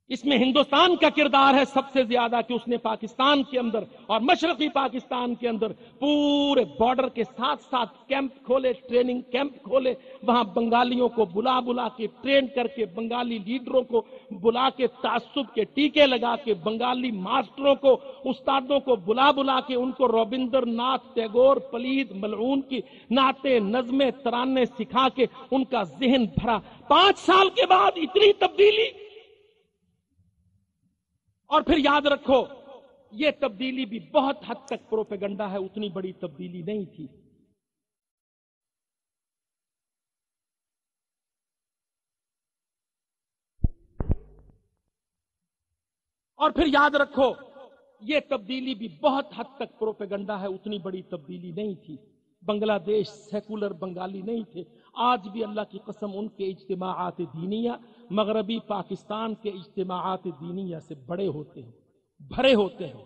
اس میں ہندوستان کا کردار ہے سب سے زیادہ کہ اس نے پاکستان کے اندر اور مشرقی پاکستان کے اندر پورے بارڈر کے ساتھ ساتھ کیمپ کھولے، ٹریننگ کیمپ کھولے، وہاں بنگالیوں کو بلا بلا کے ٹرین کر کے، بنگالی لیڈروں کو بلا کے تعصب کے ٹیکے لگا کے، بنگالی ماسٹروں کو، استادوں کو بلا بلا کے ان کو رابندر ناتھ ٹیگور پلید ملعون کی نعتیں، نظمیں، ترانے سکھا کے ان کا ذہن بھرا۔ 5 سال کے بعد اتنی تبدیلی! اور پھر یاد رکھو یہ تبدیلی بھی بہت حد تک پروپیگنڈا ہے، اتنی بڑی تبدیلی نہیں تھی۔ اور پھر یاد رکھو یہ تبدیلی بھی بہت حد تک پروپیگنڈا ہے، اتنی بڑی تبدیلی نہیں تھی۔ بنگلہ دیش سیکولر بنگالی نہیں تھے، آج بھی اللہ کی قسم ان کے اجتماعات دینیہ مغربی پاکستان کے اجتماعات دینیہ سے بڑے ہوتے ہیں، بھرے ہوتے ہیں،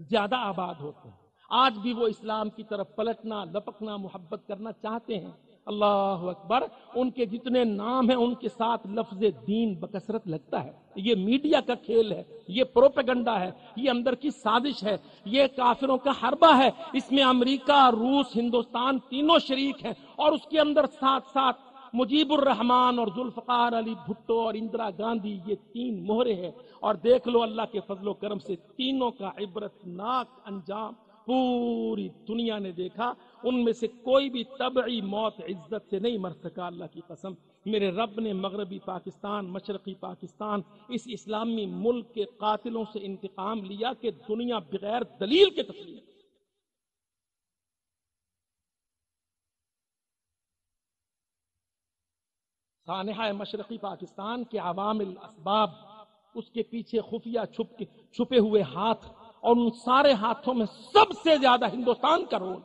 زیادہ آباد ہوتے ہیں۔ آج بھی وہ اسلام کی طرف پلٹنا، لپکنا، محبت کرنا چاہتے ہیں۔ اللہ اکبر! ان کے جتنے نام ہیں ان کے ساتھ لفظ دین بکثرت لگتا ہے۔ یہ میڈیا کا کھیل ہے، یہ پروپیگنڈا ہے، یہ اندر کی سازش ہے، یہ کافروں کا حربہ ہے۔ اس میں امریکہ، روس، ہندوستان تینوں شریک ہیں، اور اس کے اندر ساتھ ساتھ مجیب الرحمان اور ذوالفقار علی بھٹو اور اندرا گاندھی، یہ 3 مہرے ہیں۔ اور دیکھ لو اللہ کے فضل و کرم سے تینوں کا عبرتناک انجام پوری دنیا نے دیکھا۔ ان میں سے کوئی بھی طبعی موت عزت سے نہیں مر سکا، اللہ کی قسم۔ میرے رب نے مغربی پاکستان، مشرقی پاکستان، اس اسلامی ملک کے قاتلوں سے انتقام لیا کہ دنیا بغیر دلیل کے تسلیم۔ سانحہ مشرقی پاکستان کے عوامل، اسباب، اس کے پیچھے خفیہ چھپے ہوئے ہاتھ، اور ان سارے ہاتھوں میں سب سے زیادہ ہندوستان کا رول،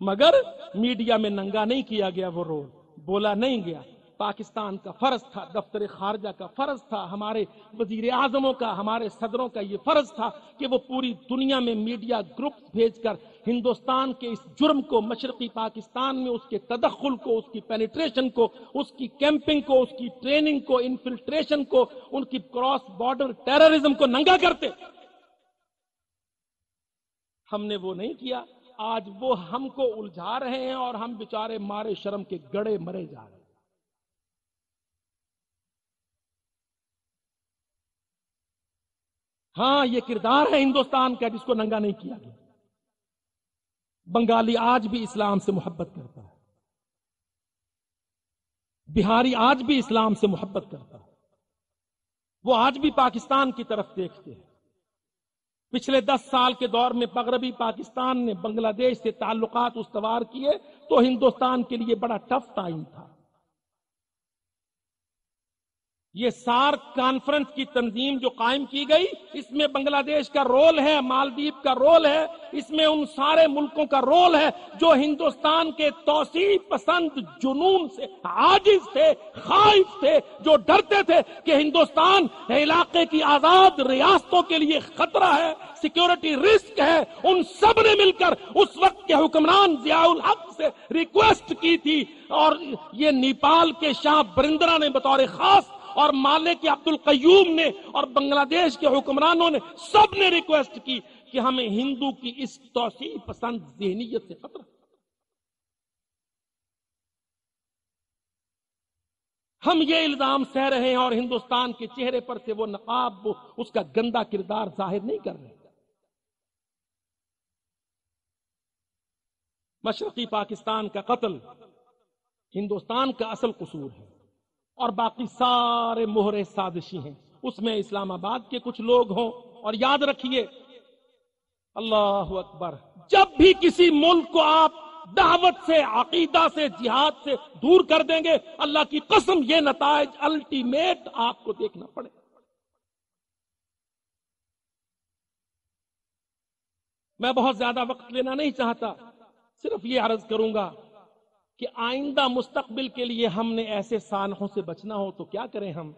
مگر میڈیا میں ننگا نہیں کیا گیا، وہ رول بولا نہیں گیا۔ پاکستان کا فرض تھا، دفتر خارجہ کا فرض تھا، ہمارے وزیر اعظموں کا، ہمارے صدروں کا یہ فرض تھا کہ وہ پوری دنیا میں میڈیا گروپس بھیج کر ہندوستان کے اس جرم کو، مشرقی پاکستان میں اس کے تدخل کو، اس کی پینیٹریشن کو، اس کی کیمپنگ کو، اس کی ٹریننگ کو، انفلٹریشن کو، ان کی کراس بارڈر ٹیررزم کو ننگا کرتے۔ ہم نے وہ نہیں کیا۔ آج وہ ہم کو الجھا رہے ہیں اور ہم بیچارے مارے شرم کے گڑے مرے جا رہے ہیں۔ ہاں، یہ کردار ہے ہندوستان کا جس کو ننگا نہیں کیا گیا۔ بنگالی آج بھی اسلام سے محبت کرتا ہے، بہاری آج بھی اسلام سے محبت کرتا ہے، وہ آج بھی پاکستان کی طرف دیکھتے ہیں۔ پچھلے 10 سال کے دور میں مغربی پاکستان نے بنگلہ دیش سے تعلقات استوار کیے تو ہندوستان کے لیے بڑا ٹف ٹائم تھا۔ یہ سارک کانفرنس کی تنظیم جو قائم کی گئی، اس میں بنگلہ دیش کا رول ہے، مالدیپ کا رول ہے، اس میں ان سارے ملکوں کا رول ہے جو ہندوستان کے توسیع پسند جنون سے عاجز تھے، خائف تھے، جو ڈرتے تھے کہ ہندوستان علاقے کی آزاد ریاستوں کے لیے خطرہ ہے، سیکیورٹی رسک ہے۔ ان سب نے مل کر اس وقت کے حکمران ضیاء الحق سے ریکویسٹ کی تھی، اور یہ نیپال کے شاہ برندرا نے بطور خاص، اور مالے کے عبد القیوم نے، اور بنگلہ دیش کے حکمرانوں نے، سب نے ریکویسٹ کی کہ ہمیں ہندو کی اس توسیع پسند ذہنیت سے خطرہ۔ ہم یہ الزام سہ رہے ہیں اور ہندوستان کے چہرے پر سے وہ نقاب، اس کا گندا کردار ظاہر نہیں کر رہے۔ مشرقی پاکستان کا قتل ہندوستان کا اصل قصور ہے، اور باقی سارے مہرے سازشی ہیں، اس میں اسلام آباد کے کچھ لوگ ہوں۔ اور یاد رکھیے، اللہ اکبر، جب بھی کسی ملک کو آپ دعوت سے، عقیدہ سے، جہاد سے دور کر دیں گے، اللہ کی قسم یہ نتائج الٹیمیٹ آپ کو دیکھنا پڑے۔ میں بہت زیادہ وقت لینا نہیں چاہتا، صرف یہ عرض کروں گا کہ آئندہ مستقبل کے لیے ہم نے ایسے سانحوں سے بچنا ہو تو کیا کریں ہم؟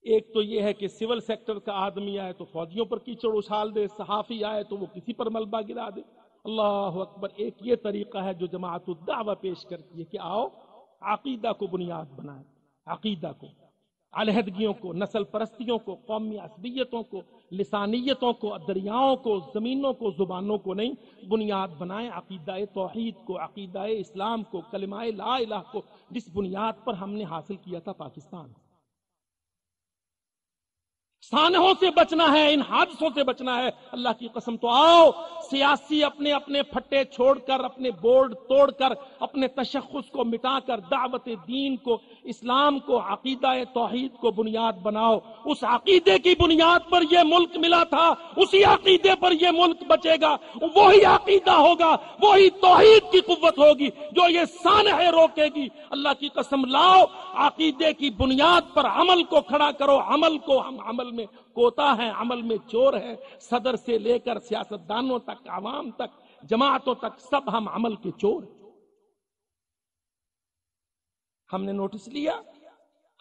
ایک تو یہ ہے کہ سول سیکٹر کا آدمی آئے تو فوجیوں پر کیچڑ اچھال دے، صحافی آئے تو وہ کسی پر ملبہ گرا دے۔ اللہ اکبر! ایک یہ طریقہ ہے جو جماعت الدعوہ پیش کرتی ہے کہ آؤ عقیدہ کو بنیاد بنائیں، عقیدہ کو، علیحدگیوں کو، نسل پرستیوں کو، قومی عصبیتوں کو، لسانیتوں کو، دریاؤں کو، زمینوں کو، زبانوں کو نہیں، بنیاد بنائیں عقیدہ توحید کو، عقیدہ اسلام کو، کلمہ لا الہ کو، جس بنیاد پر ہم نے حاصل کیا تھا پاکستان۔ سانحوں سے بچنا ہے، ان حادثوں سے بچنا ہے، اللہ کی قسم تو آؤ سیاسی اپنے اپنے پھٹے چھوڑ کر، اپنے بورڈ توڑ کر، اپنے تشخص کو مٹا کر دعوت دین کو، اسلام کو، عقیدہ توحید کو بنیاد بناؤ۔ اس عقیدے کی بنیاد پر یہ ملک ملا تھا، اسی عقیدے پر یہ ملک بچے گا، وہی عقیدہ ہوگا، وہی توحید کی قوت ہوگی جو یہ سانحیں روکے گی۔ اللہ کی قسم لاؤ عقیدے کی بنیاد پر عمل کو کھڑا کرو۔ عمل کو ہم عمل میں کوتا ہے، عمل میں چور ہے، صدر سے لے کر سیاستدانوں تک، عوام تک، جماعتوں تک، سب ہم عمل کے چور ہیں۔ ہم نے نوٹس لیا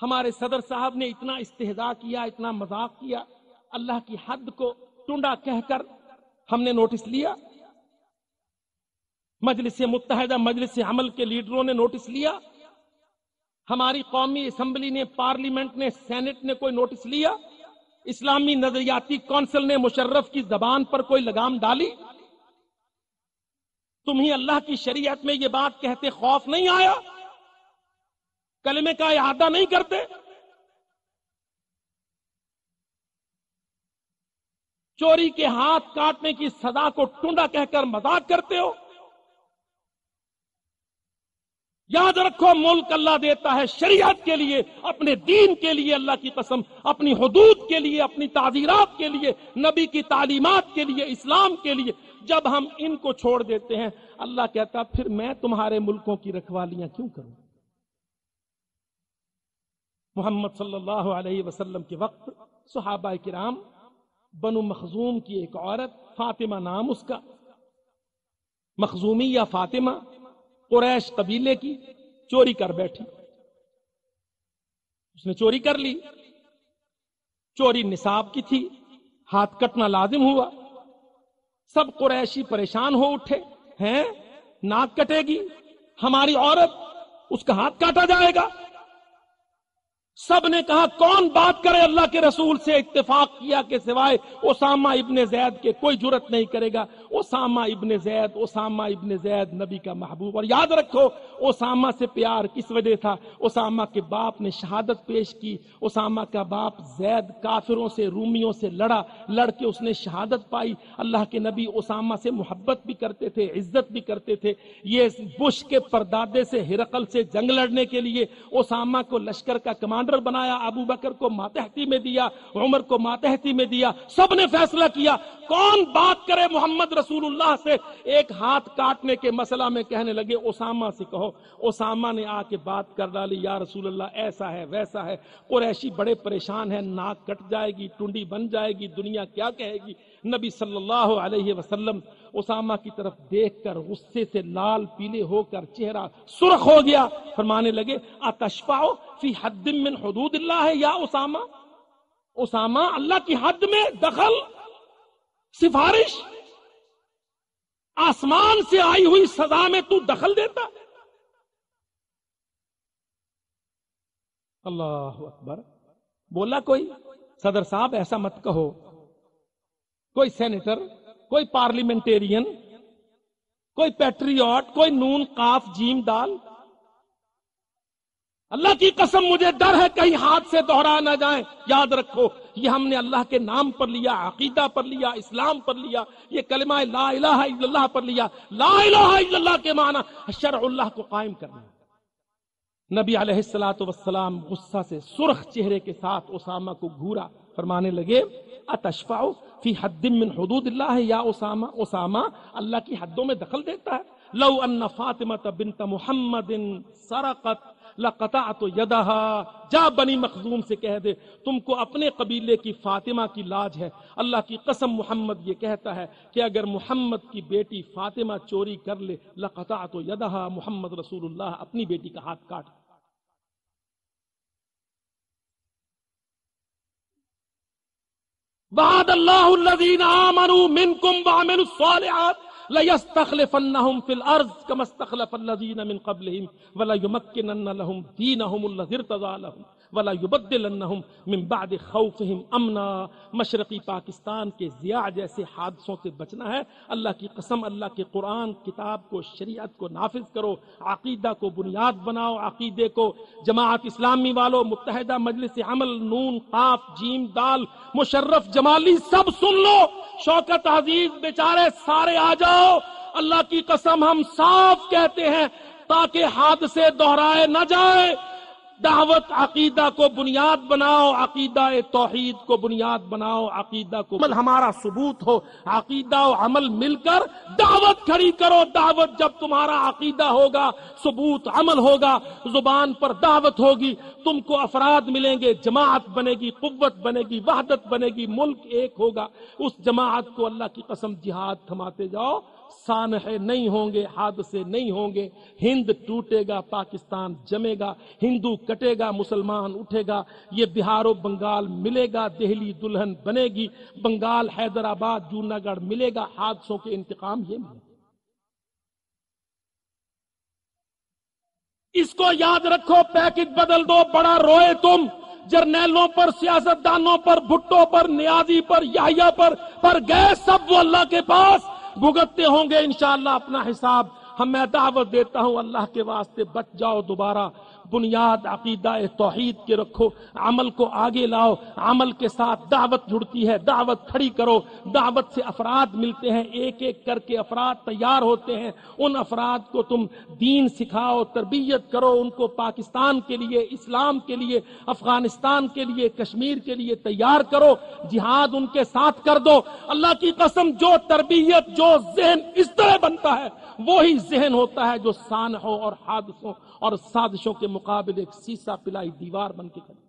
ہمارے صدر صاحب نے اتنا استہزاء کیا، اتنا مذاق کیا، اللہ کی حد کو ٹنڈا کہہ کر ہم نے نوٹس لیا۔ مجلس متحدہ، مجلس عمل کے لیڈروں نے نوٹس لیا، ہماری قومی اسمبلی نے، پارلیمنٹ نے، سینٹ نے کوئی نوٹس لیا، اسلامی نظریاتی کونسل نے مشرف کی زبان پر کوئی لگام ڈالی؟ تمہیں اللہ کی شریعت میں یہ بات کہتے خوف نہیں آیا؟ کلمے کا اعادہ نہیں کرتے؟ چوری کے ہاتھ کاٹنے کی سزا کو ٹنڈا کہہ کر مذاق کرتے ہو؟ یاد رکھو ملک اللہ دیتا ہے شریعت کے لیے، اپنے دین کے لیے، اللہ کی قسم اپنی حدود کے لیے، اپنی تعزیرات کے لیے، نبی کی تعلیمات کے لیے، اسلام کے لیے۔ جب ہم ان کو چھوڑ دیتے ہیں، اللہ کہتا پھر میں تمہارے ملکوں کی رکھوالیاں کیوں کروں؟ محمد صلی اللہ علیہ وسلم کے وقت صحابہ کرام، بنو مخزوم کی ایک عورت، فاطمہ نام اس کا، مخزومیہ فاطمہ، قریش قبیلے کی، چوری کر بیٹھی۔ اس نے چوری کر لی، چوری نصاب کی تھی، ہاتھ کٹنا لازم ہوا۔ سب قریشی پریشان ہو اٹھے ہیں، ناک کٹے گی ہماری عورت، اس کا ہاتھ کاٹا جائے گا۔ سب نے کہا کون بات کرے اللہ کے رسول سے؟ اتفاق کیا کہ سوائے اسامہ ابن زید کے کوئی جرت نہیں کرے گا۔ اسامہ ابن زید، اسامہ ابن زید نبی کا محبوب۔ اور یاد رکھو اسامہ سے پیار کس وجہ تھا؟ اسامہ کے باپ نے شہادت پیش کی، اسامہ کا باپ زید کافروں سے، رومیوں سے لڑ کے اس نے شہادت پائی۔ اللہ کے نبی اسامہ سے محبت بھی کرتے تھے، عزت بھی کرتے تھے۔ یہ بش کے پردادے سے، ہرقل سے جنگ لڑنے کے لیے اسامہ کو لشکر کا کمانڈر بنایا، ابو بکر کو ماتحتی میں دیا، عمر کو ماتحتی میں دیا۔ سب نے فیصلہ کیا کون بات کرے محمد رسول اللہ سے؟ ایک ہاتھ کاٹنے کے مسئلہ میں کہنے لگے اسامہ سے کہو۔ اسامہ نے آ کے بات کر ڈالی، یا رسول اللہ ایسا ہے ویسا ہے۔ قریشی بڑے پریشان ہیں، ناک کٹ جائے گی، ٹنڈی بن جائے گی، دنیا کیا کہے گی۔ نبی صلی اللہ علیہ وسلم اسامہ کی طرف دیکھ کر غصے سے لال پیلے ہو کر چہرہ سرخ ہو گیا، فرمانے لگے اتشفع فی حد من حدود اللہ یا اسامہ؟ اسامہ اللہ کی حد میں دخل، سفارش، آسمان سے آئی ہوئی سزا میں تو دخل دیتا؟ اللہ اکبر۔ بولا کوئی صدر صاحب ایسا مت کہو، کوئی سینیٹر، کوئی پارلیمنٹیرین، کوئی پیٹریوٹ، کوئی نون قاف جیم دال؟ اللہ کی قسم مجھے ڈر ہے کہیں ہاتھ سے دوہرا نہ جائیں۔ یاد رکھو یہ ہم نے اللہ کے نام پر لیا، عقیدہ پر لیا، اسلام پر لیا، یہ کلمہ لا الہ الا اللہ پر لیا۔ لا الہ الا اللہ کے معنی شرع اللہ کو قائم کرنا۔ نبی علیہ الصلوۃ والسلام غصہ سے سرخ چہرے کے ساتھ اسامہ کو گھورا، فرمانے لگے اتشفع فی حد من حدود اللہ یا اسامہ؟ اسامہ اللہ کی حدوں میں دخل دیتا ہے۔ لو ان فاطمہ بنت محمد سرقت لقطعت یدها، جا بنی مخزوم سے کہہ دے تم کو اپنے قبیلے کی فاطمہ کی لاج ہے۔ اللہ کی قسم محمد یہ کہتا ہے کہ اگر محمد کی بیٹی فاطمہ چوری کر لے لقطعت یدها، محمد رسول اللہ اپنی بیٹی کا ہاتھ کاٹ۔ وعد اللہ الذین آمنوا منکم وعملوا الصالحات لَيَسْتَخْلِفَنَّهُمْ فِي الْأَرْضِ كَمَا اسْتَخْلَفَ الَّذِينَ مِنْ قَبْلِهِمْ وَلَيُمَكِّنَنَّ لَهُمْ دِينَهُمُ الَّذِي ارْتَضَىٰ لَهُمْ ولا یبدلنہم من بعد خوفہم امنا. مشرقی پاکستان کے ضیاع جیسے حادثوں سے بچنا ہے. اللہ کی قسم اللہ کے قرآن کتاب کو شریعت کو نافذ کرو, عقیدہ کو بنیاد بناؤ, عقیدے کو جماعت اسلامی والوں, متحدہ مجلس عمل, نون قاف جیم دال, مشرف جمالی سب سن لو, شوکت عزیز بیچارے سارے آ جاؤ. اللہ کی قسم ہم صاف کہتے ہیں تاکہ حادثے دہرائے نہ جائے. دعوت عقیدہ کو بنیاد بناؤ, عقیدہ توحید کو بنیاد بناؤ, عقیدہ کو عمل ہمارا ثبوت ہو, عقیدہ و عمل مل کر دعوت کھڑی کرو. دعوت جب تمہارا عقیدہ ہوگا, ثبوت عمل ہوگا, زبان پر دعوت ہوگی, تم کو افراد ملیں گے, جماعت بنے گی, قوت بنے گی, وحدت بنے گی, ملک ایک ہوگا. اس جماعت کو اللہ کی قسم جہاد تھماتے جاؤ, سانحے نہیں ہوں گے, حادثے نہیں ہوں گے. ہند ٹوٹے گا, پاکستان جمے گا, ہندو کٹے گا, مسلمان اٹھے گا. یہ بہار و بنگال ملے گا, دہلی دلہن بنے گی, بنگال حیدرآباد جوناگڑھ ملے گا. حادثوں کے انتقام یہ ملے گا. اس کو یاد رکھو, پیکج بدل دو, بڑا روئے تم, جرنیلوں پر, سیاستدانوں پر, بھٹو پر, نیازی پر, یحییٰ پر گئے سب, وہ اللہ کے پاس بھگتتے ہوں گے انشاءاللہ اپنا حساب. میں دعوت دیتا ہوں اللہ کے واسطے بچ جاؤ. دوبارہ بنیاد عقیدہ توحید کے رکھو, عمل کو آگے لاؤ, عمل کے ساتھ دعوت جڑتی ہے, دعوت کھڑی کرو. دعوت سے افراد ملتے ہیں, ایک ایک کر کے افراد تیار ہوتے ہیں. ان افراد کو تم دین سکھاؤ, تربیت کرو, ان کو پاکستان کے لیے, اسلام کے لیے, افغانستان کے لیے, کشمیر کے لیے تیار کرو. جہاد ان کے ساتھ کر دو. اللہ کی قسم جو تربیت, جو ذہن اس طرح بنتا ہے وہی ذہن ہوتا ہے جو سانحوں اور حادثوں اور سازشوں کے مقابل ایک سیسا پلائی دیوار بن کے کھڑی.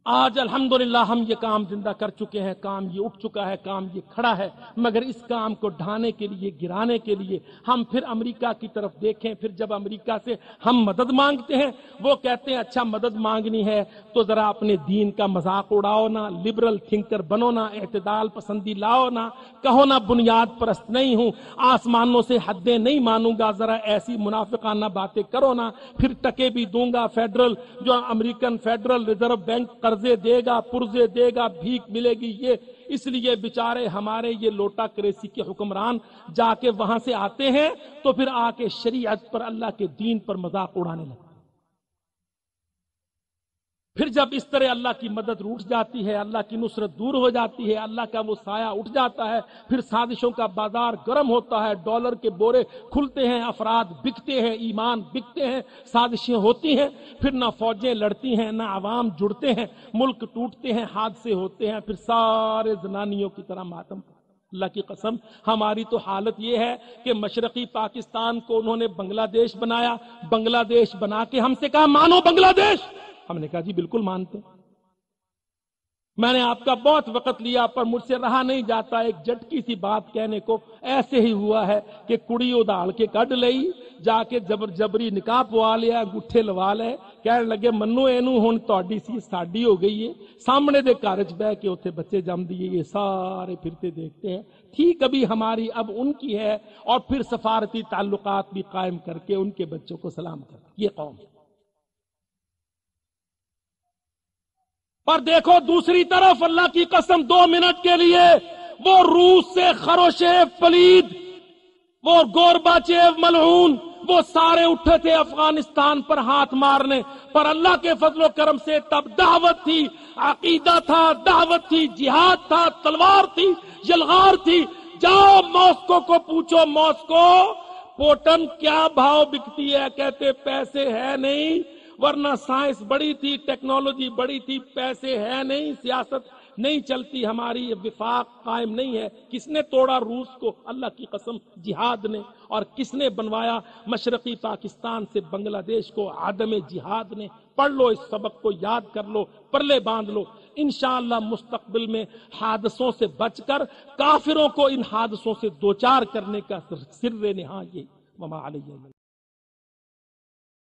آج الحمدللہ ہم یہ کام زندہ کر چکے ہیں, کام یہ اٹھ چکا ہے, کام یہ کھڑا ہے. مگر اس کام کو ڈھانے کے لیے, گرانے کے لیے ہم پھر امریکہ کی طرف دیکھیں. پھر جب امریکہ سے ہم مدد مانگتے ہیں, وہ کہتے ہیں اچھا مدد مانگنی ہے تو ذرا اپنے دین کا مذاق اڑاؤ نا, لبرل تھنکر بنو نا, اعتدال پسندی لاؤ نا, کہو نا بنیاد پرست نہیں ہوں, آسمانوں سے حدیں نہیں مانوں گا, ذرا ایسی منافقانہ باتیں کرو نا, پھر ٹکے بھی دوں گا. فیڈرل جو امریکن فیڈرل ریزرو بینک قرضے دے گا, پرزے دے گا, بھیک ملے گی. یہ اس لیے بیچارے ہمارے یہ لوٹا کریسی کے حکمران جا کے وہاں سے آتے ہیں تو پھر آ کے شریعت پر, اللہ کے دین پر مذاق اڑانے لگتے. پھر جب اس طرح اللہ کی مدد روٹ جاتی ہے, اللہ کی نصرت دور ہو جاتی ہے, اللہ کا وہ سایہ اٹھ جاتا ہے, پھر سازشوں کا بازار گرم ہوتا ہے, ڈالر کے بورے کھلتے ہیں, افراد بکتے ہیں, ایمان بکتے ہیں, سازشیں ہوتی ہیں. پھر نہ فوجیں لڑتی ہیں, نہ عوام جڑتے ہیں, ملک ٹوٹتے ہیں, حادثے ہوتے ہیں, پھر سارے زنانیوں کی طرح ماتم. اللہ کی قسم ہماری تو حالت یہ ہے کہ مشرقی پاکستان کو انہوں نے بنگلہ دیش بنایا, بنگلہ دیش بنا کے ہم سے کہا مانو بنگلہ دیش. ہم نے کہا جی بالکل مانتے. میں نے آپ کا بہت وقت لیا پر مجھ سے رہا نہیں جاتا ایک جھٹکی سی بات کہنے کو. ایسے ہی ہوا ہے کہ کڑی اداڑ کے کڈ لئی, جا کے جبری نکاح پوا لیا, انگوٹھے لوا لے, کہنے لگے منو اینو ہن تہاڈی سی ساڈی ہو گئی ہے. سامنے دے گھر وچ بیٹھ کے اوتھے بچے جم دیے. یہ سارے پھرتے دیکھتے ہیں. تھی کبھی ہماری, اب ان کی ہے, اور پھر سفارتی تعلقات بھی قائم کر کے ان کے بچوں کو سلام کر. یہ قوم. پر دیکھو دوسری طرف اللہ کی قسم 2 منٹ کے لیے وہ روس سے خروشیف پلید, وہ گورباچیو ملعون, وہ سارے اٹھے تھے افغانستان پر ہاتھ مارنے. پر اللہ کے فضل و کرم سے تب دعوت تھی, عقیدہ تھا, دعوت تھی, جہاد تھا, تلوار تھی, یلغار تھی. جاؤ ماسکو کو پوچھو, ماسکو پوٹن کیا بھاؤ بکتی ہے, کہتے پیسے ہے نہیں, ورنہ سائنس بڑی تھی, ٹیکنالوجی بڑی تھی, پیسے ہے نہیں, سیاست نہیں چلتی, ہماری وفاق قائم نہیں ہے. کس نے توڑا روس کو؟ اللہ کی قسم جہاد نے. اور کس نے بنوایا مشرقی پاکستان سے بنگلہ دیش کو؟ عدم جہاد نے. پڑھ لو اس سبق کو, یاد کر لو, پرلے باندھ لو. انشاءاللہ مستقبل میں حادثوں سے بچ کر کافروں کو ان حادثوں سے دوچار کرنے کا سر نہا یہ وما علیہ